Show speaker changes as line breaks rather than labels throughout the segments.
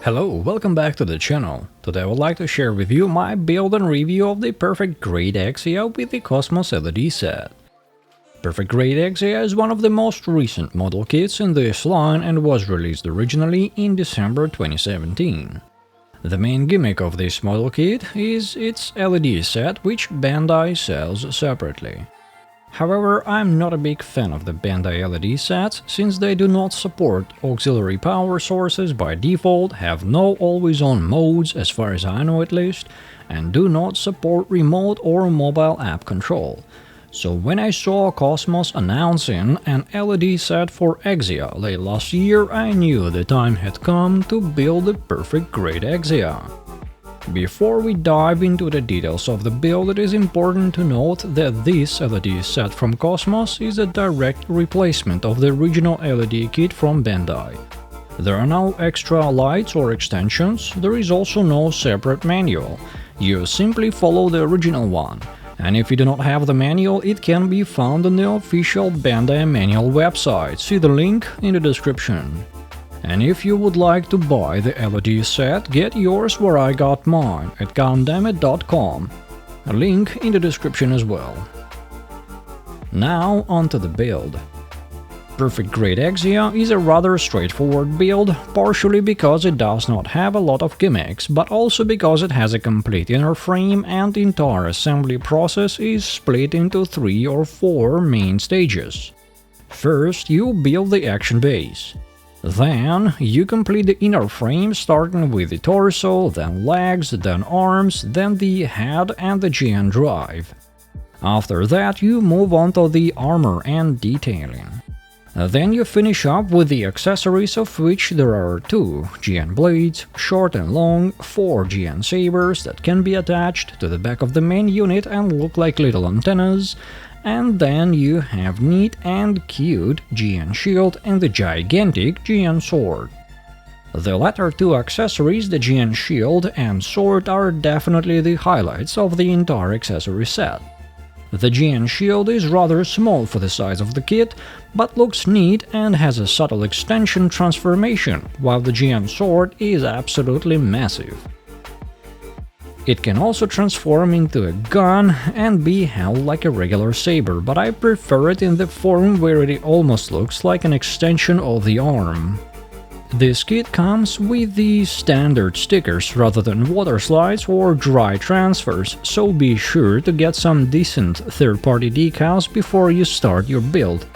Hello, welcome back to the channel. Today I would like to share with you my build and review of the Perfect Grade Exia with the Kosmos LED set. Perfect Grade Exia is one of the most recent model kits in this line and was released originally in December 2017. The main gimmick of this model kit is its LED set, which Bandai sells separately. However, I'm not a big fan of the Bandai LED sets, since they do not support auxiliary power sources by default, have no always-on modes as far as I know at least, and do not support remote or mobile app control. So when I saw Kosmos announcing an LED set for Exia late last year, I knew the time had come to build the Perfect Grade Exia. Before we dive into the details of the build, it is important to note that this LED set from Kosmos is a direct replacement of the original LED kit from Bandai. There are no extra lights or extensions, there is also no separate manual. You simply follow the original one, and if you do not have the manual, it can be found on the official Bandai manual website, see the link in the description. And if you would like to buy the LED set, get yours where I got mine, at Gundamit.com. A link in the description as well. Now onto the build. Perfect Grade Exia is a rather straightforward build, partially because it does not have a lot of gimmicks, but also because it has a complete inner frame and the entire assembly process is split into 3 or 4 main stages. First, you build the action base. Then, you complete the inner frame, starting with the torso, then legs, then arms, then the head and the GN drive. After that, you move on to the armor and detailing. Then you finish up with the accessories, of which there are 2 GN blades, short and long, 4 GN sabers that can be attached to the back of the main unit and look like little antennas, and then you have neat and cute GN shield and the gigantic GN sword. The latter 2 accessories, the GN shield and sword, are definitely the highlights of the entire accessory set. The GN shield is rather small for the size of the kit, but looks neat and has a subtle extension transformation, while the GN sword is absolutely massive. It can also transform into a gun and be held like a regular saber, but I prefer it in the form where it almost looks like an extension of the arm. This kit comes with the standard stickers rather than water slides or dry transfers, so be sure to get some decent third-party decals before you start your build.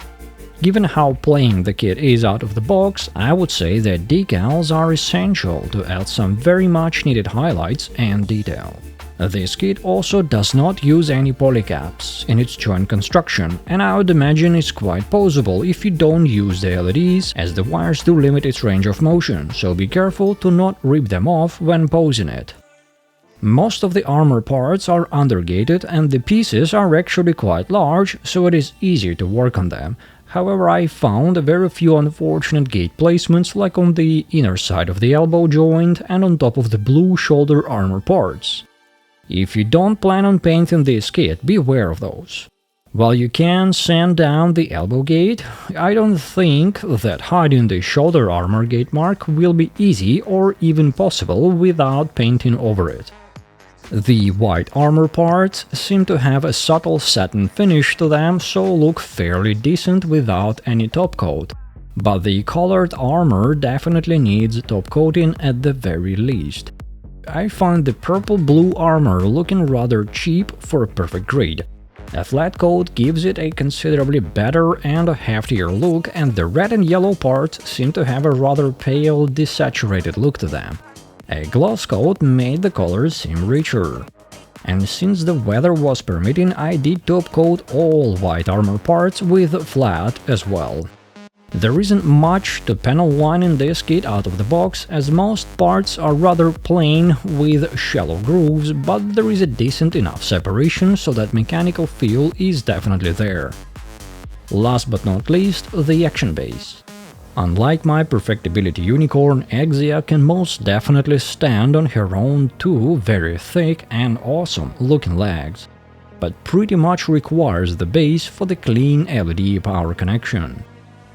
Given how plain the kit is out of the box, I would say that decals are essential to add some very much needed highlights and detail. This kit also does not use any polycaps in its joint construction, and I would imagine it's quite posable if you don't use the LEDs, as the wires do limit its range of motion, so be careful to not rip them off when posing it. Most of the armor parts are undergated and the pieces are actually quite large, so it is easier to work on them. However, I found very few unfortunate gate placements, like on the inner side of the elbow joint and on top of the blue shoulder armor parts. If you don't plan on painting this kit, beware of those. While you can sand down the elbow gate, I don't think that hiding the shoulder armor gate mark will be easy or even possible without painting over it. The white armor parts seem to have a subtle satin finish to them, so look fairly decent without any top coat, but the colored armor definitely needs top coating at the very least. I find the purple-blue armor looking rather cheap for a perfect grade. A flat coat gives it a considerably better and a heftier look, and the red and yellow parts seem to have a rather pale, desaturated look to them. A gloss coat made the colors seem richer. And since the weather was permitting, I did top coat all white armor parts with flat as well. There isn't much to panel line in this kit out of the box, as most parts are rather plain with shallow grooves, but there is a decent enough separation so that mechanical feel is definitely there. Last but not least, the action base. Unlike my perfectibility unicorn, Exia can most definitely stand on her own 2 very thick and awesome looking legs, but pretty much requires the base for the clean LED power connection.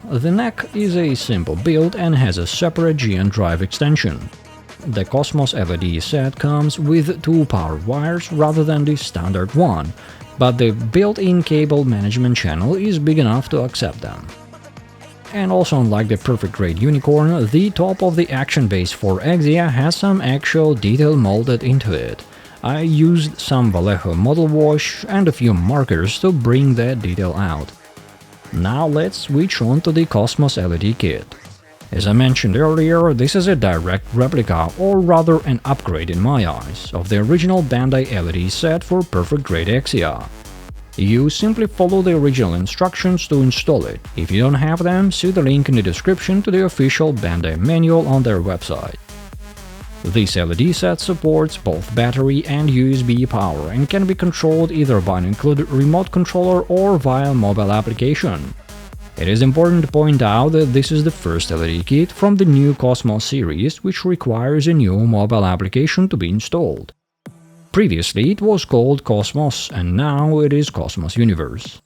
The neck is a simple build and has a separate GN drive extension. The Kosmos LED set comes with two power wires rather than the standard one, but the built-in cable management channel is big enough to accept them. And also, unlike the Perfect Grade Unicorn, the top of the action base for Exia has some actual detail molded into it. I used some Vallejo model wash and a few markers to bring that detail out. Now let's switch on to the Kosmos LED kit. As I mentioned earlier, this is a direct replica, or rather an upgrade in my eyes, of the original Bandai LED set for Perfect Grade Exia. You simply follow the original instructions to install it. If you don't have them, see the link in the description to the official Bandai manual on their website. This LED set supports both battery and USB power and can be controlled either by an included remote controller or via mobile application. It is important to point out that this is the first LED kit from the new Kosmos series, which requires a new mobile application to be installed. Previously it was called Kosmos, and now it is Kosmos Universe.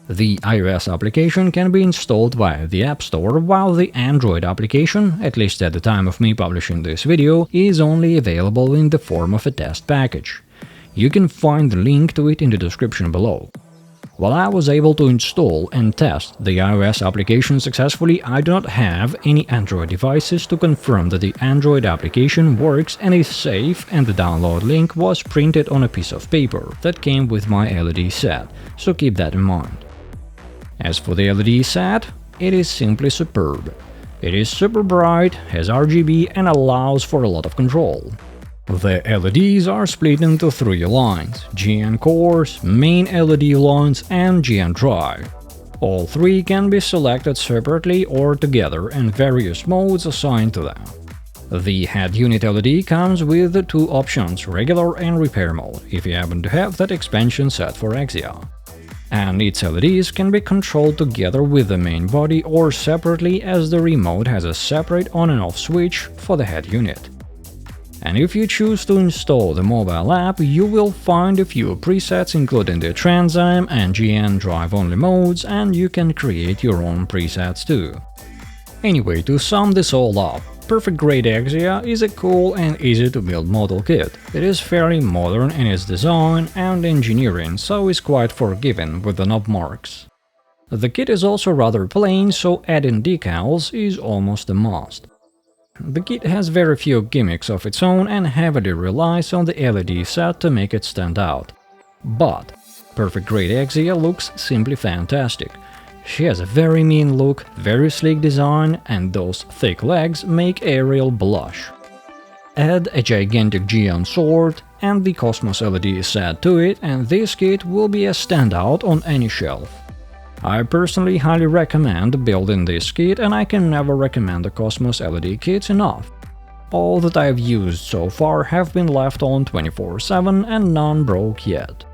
The iOS application can be installed via the App Store, while the Android application, at least at the time of me publishing this video, is only available in the form of a test package. You can find the link to it in the description below. While I was able to install and test the iOS application successfully, I do not have any Android devices to confirm that the Android application works and is safe, and the download link was printed on a piece of paper that came with my LED set, so keep that in mind. As for the LED set, it is simply superb. It is super bright, has RGB and allows for a lot of control. The LEDs are split into three lines: GN cores, main LED lines and GN drive. All three can be selected separately or together, and various modes assigned to them. The head unit LED comes with two options, regular and repair mode, if you happen to have that expansion set for Exia. And its LEDs can be controlled together with the main body or separately, as the remote has a separate on and off switch for the head unit. And if you choose to install the mobile app, you will find a few presets including the TransAm and GN drive-only modes, and you can create your own presets too. Anyway, to sum this all up, Perfect Grade Exia is a cool and easy-to-build model kit. It is fairly modern in its design and engineering, so is quite forgiving with the knob marks. The kit is also rather plain, so adding decals is almost a must. The kit has very few gimmicks of its own and heavily relies on the LED set to make it stand out. But Perfect Grade Exia looks simply fantastic. She has a very mean look, very sleek design, and those thick legs make Ariel blush. Add a gigantic GN sword and the Kosmos LED set to it, and this kit will be a standout on any shelf. I personally highly recommend building this kit, and I can never recommend the Kosmos LED kits enough. All that I've used so far have been left on 24/7 and none broke yet.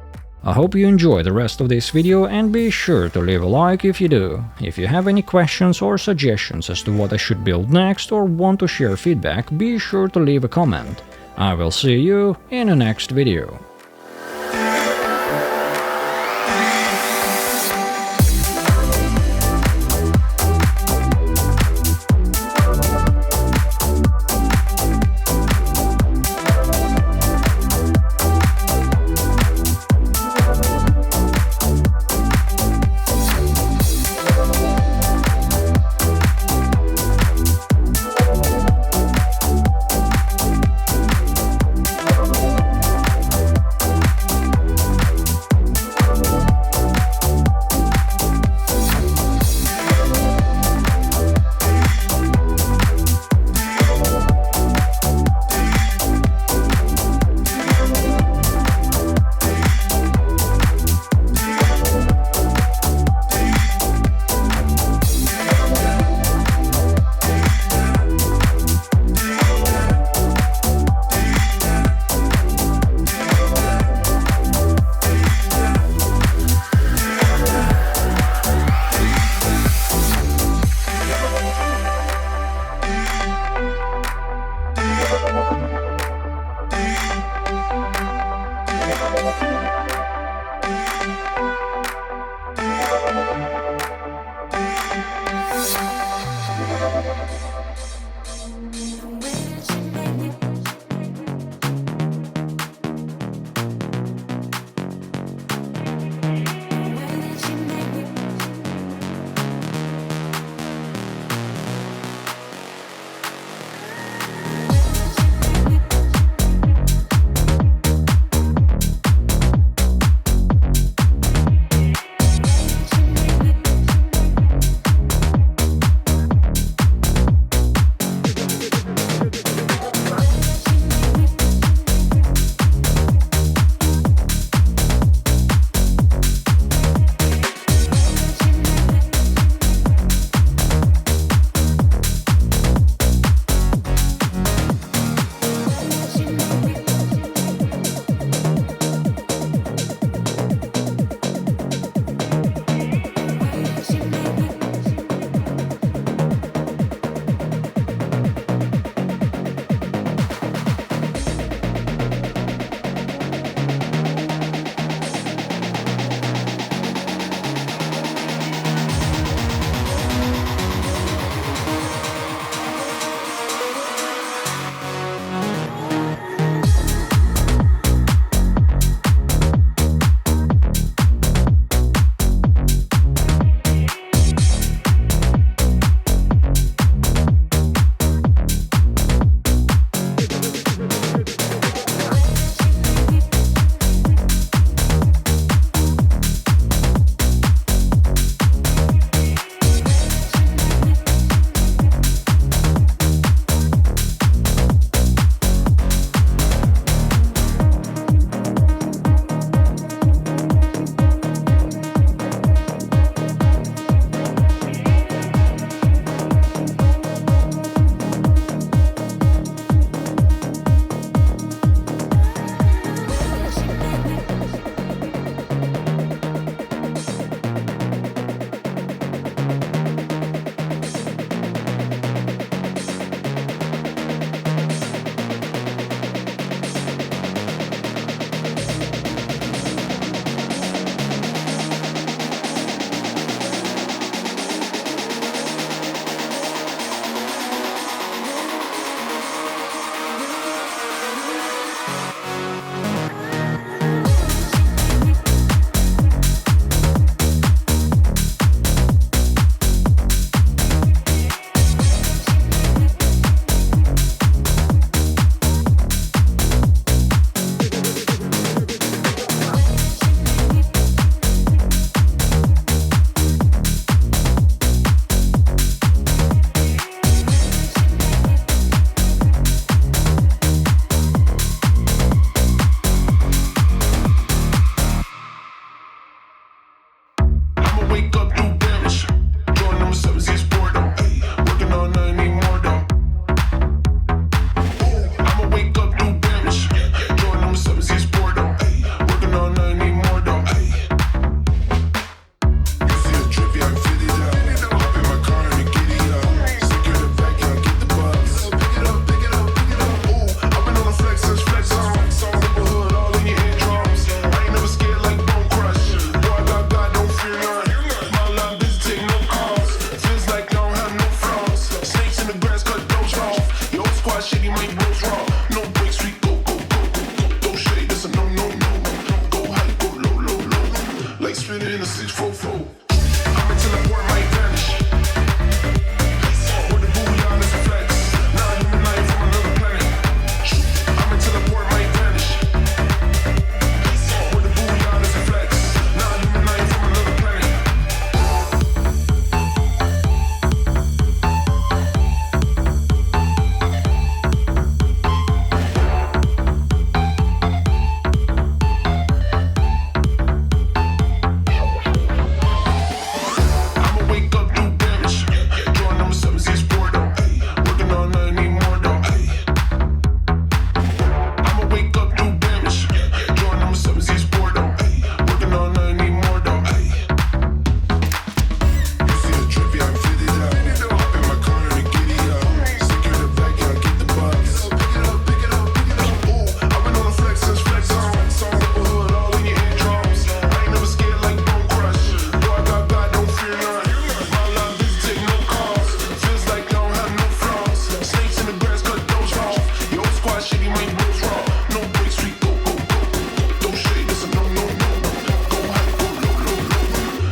I hope you enjoy the rest of this video, and be sure to leave a like if you do. If you have any questions or suggestions as to what I should build next, or want to share feedback, be sure to leave a comment. I will see you in the next video.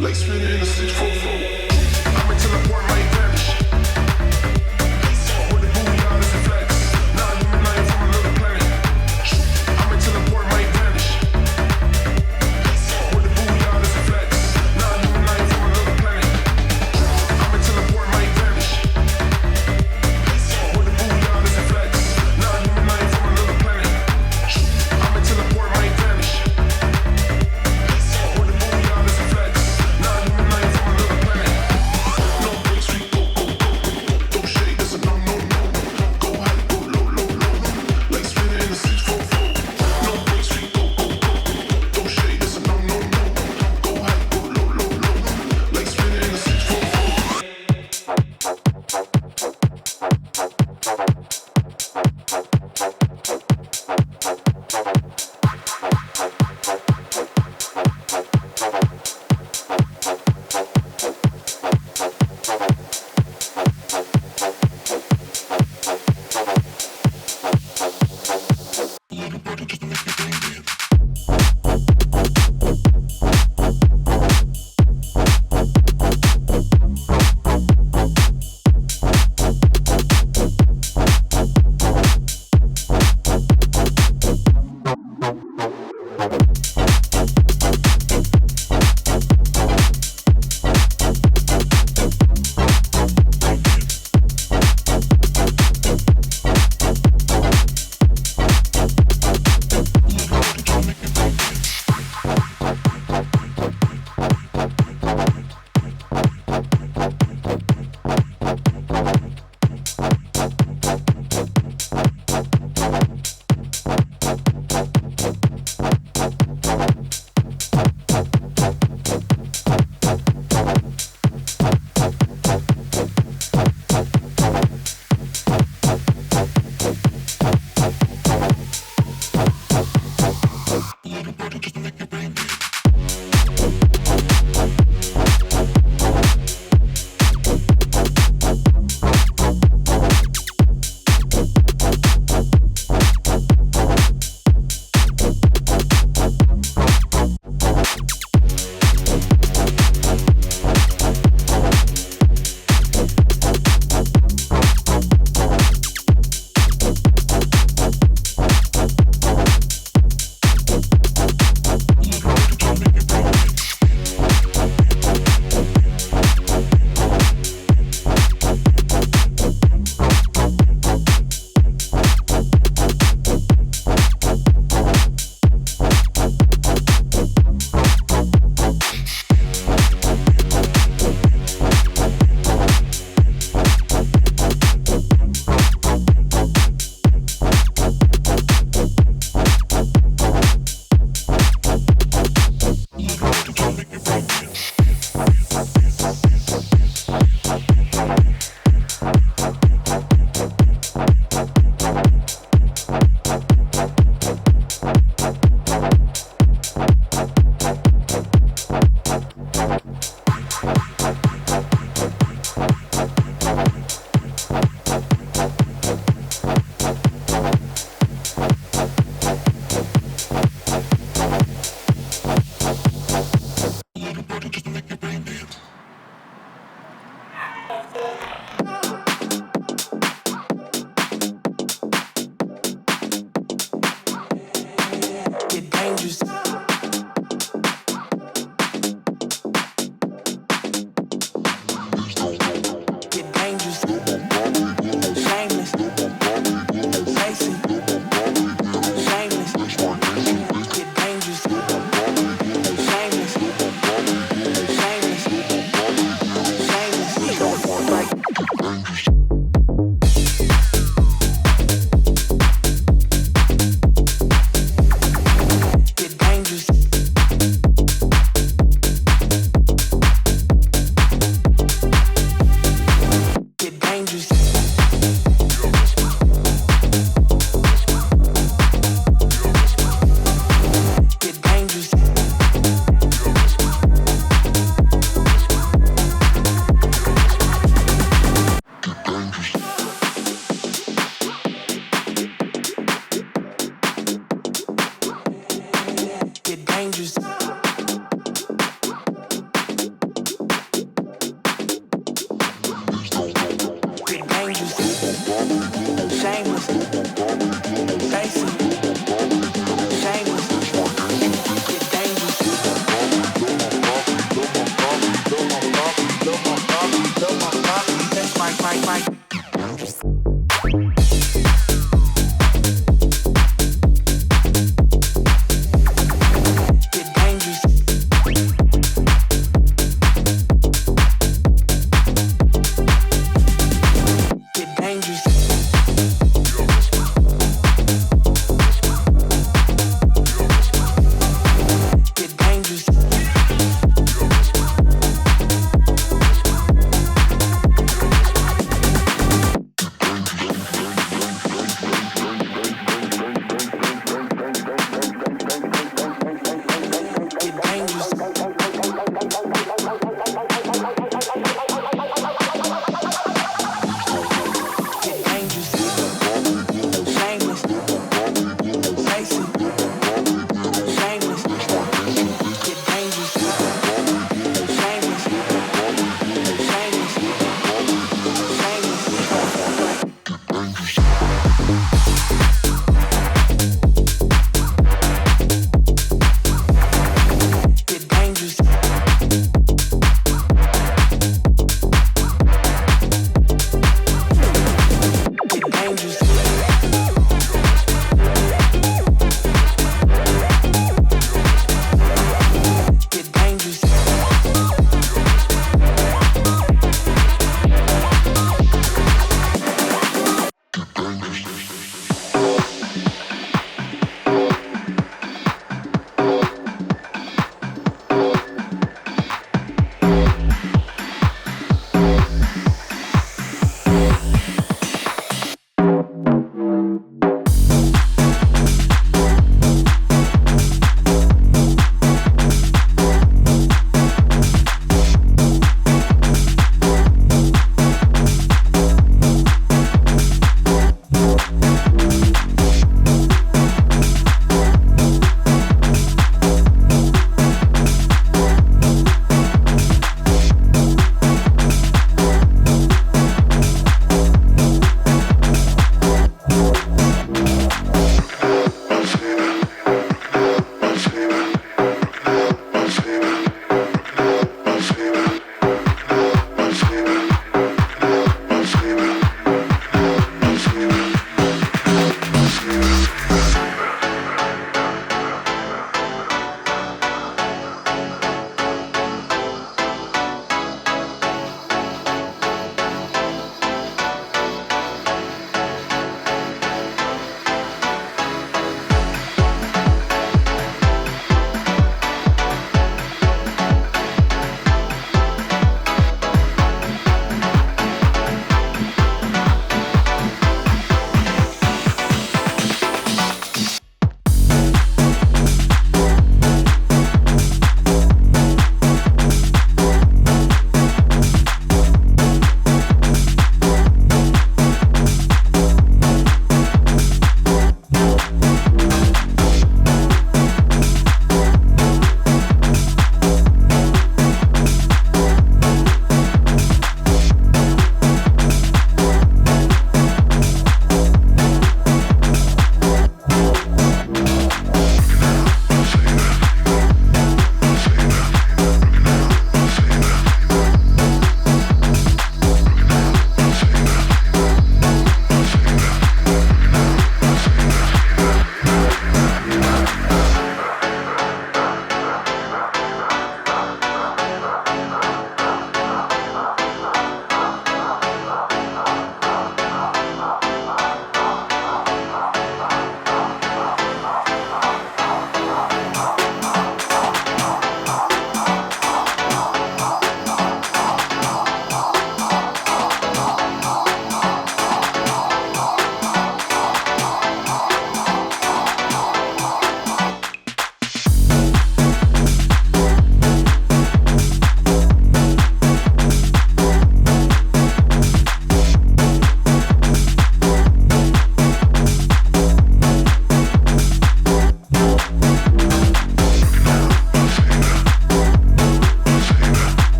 Like spinning in a 644. I'm until the board might vanish. With the booyah, this flex. Nah, you and I ain't from another planet. I'm until the board might vanish. With the booyah, this flex. Nah, you and I ain't from another planet. I'm until the board might vanish. With the booyah, this flex. Nah, you and I ain't from another planet. I'm until the board might vanish. With the booyah, this flex. Nah, you and I ain't from another planet. No breaks, we go, go, go, go. Don't shade, that's a no, no, no. Go high, go low, low, low. Like spinning in a 644. No breaks, we go, go, go, go. Don't shade, that's a no, no, no. Go high, go low, low, low. Like spinning in a 644.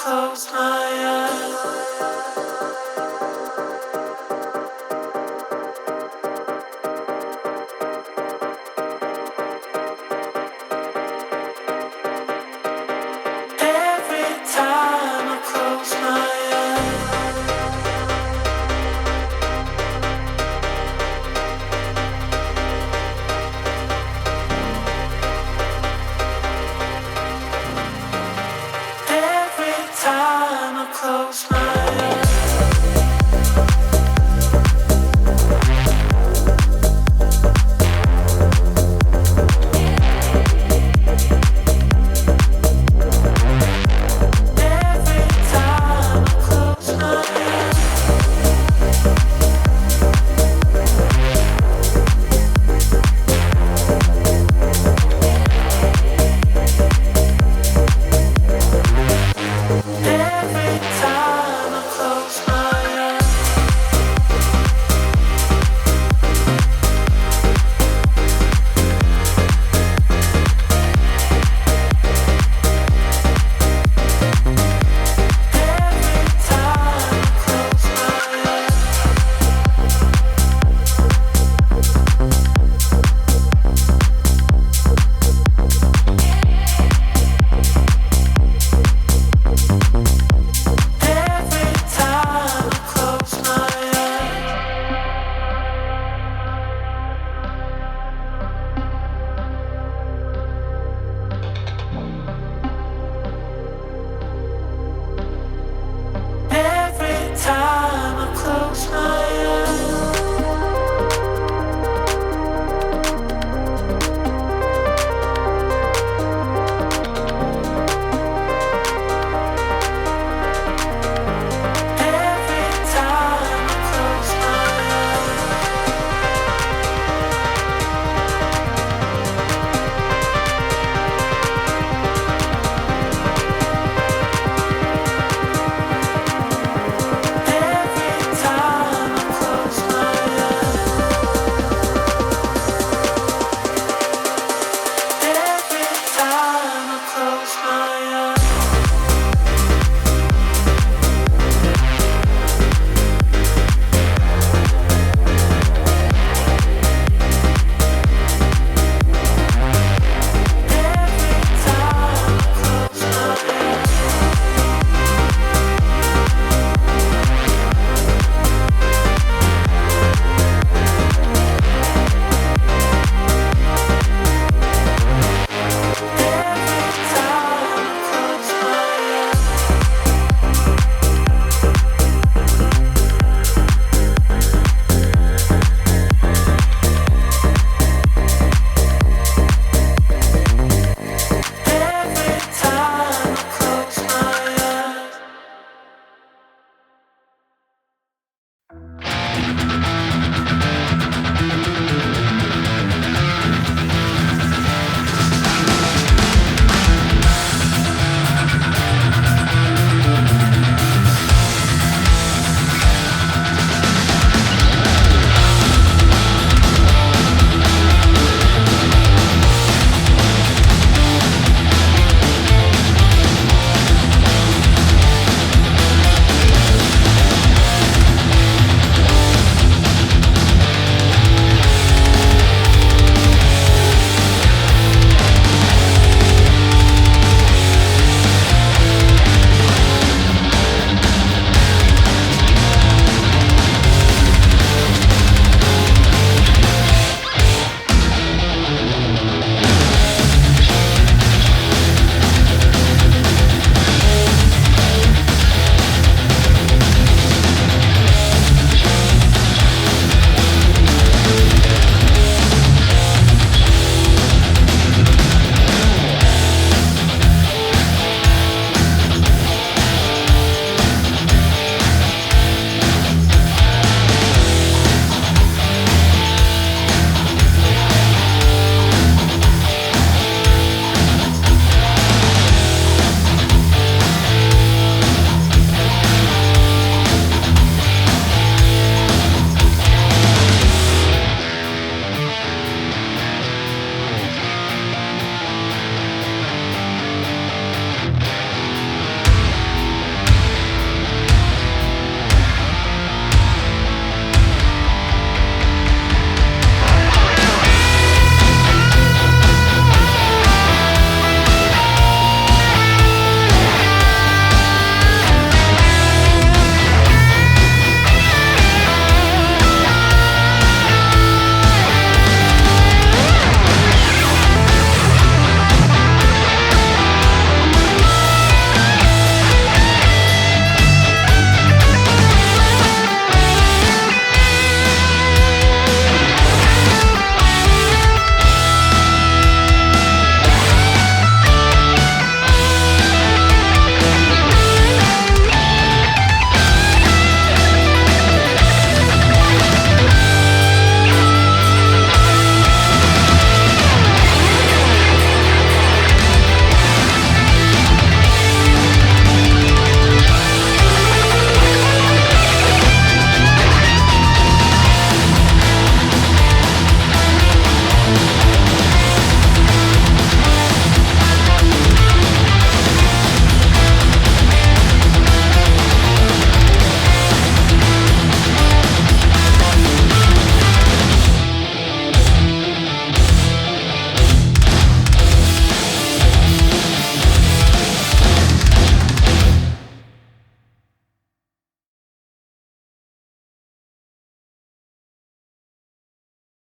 close my eyes. Every time I close my eyes. Every time I close my eyes.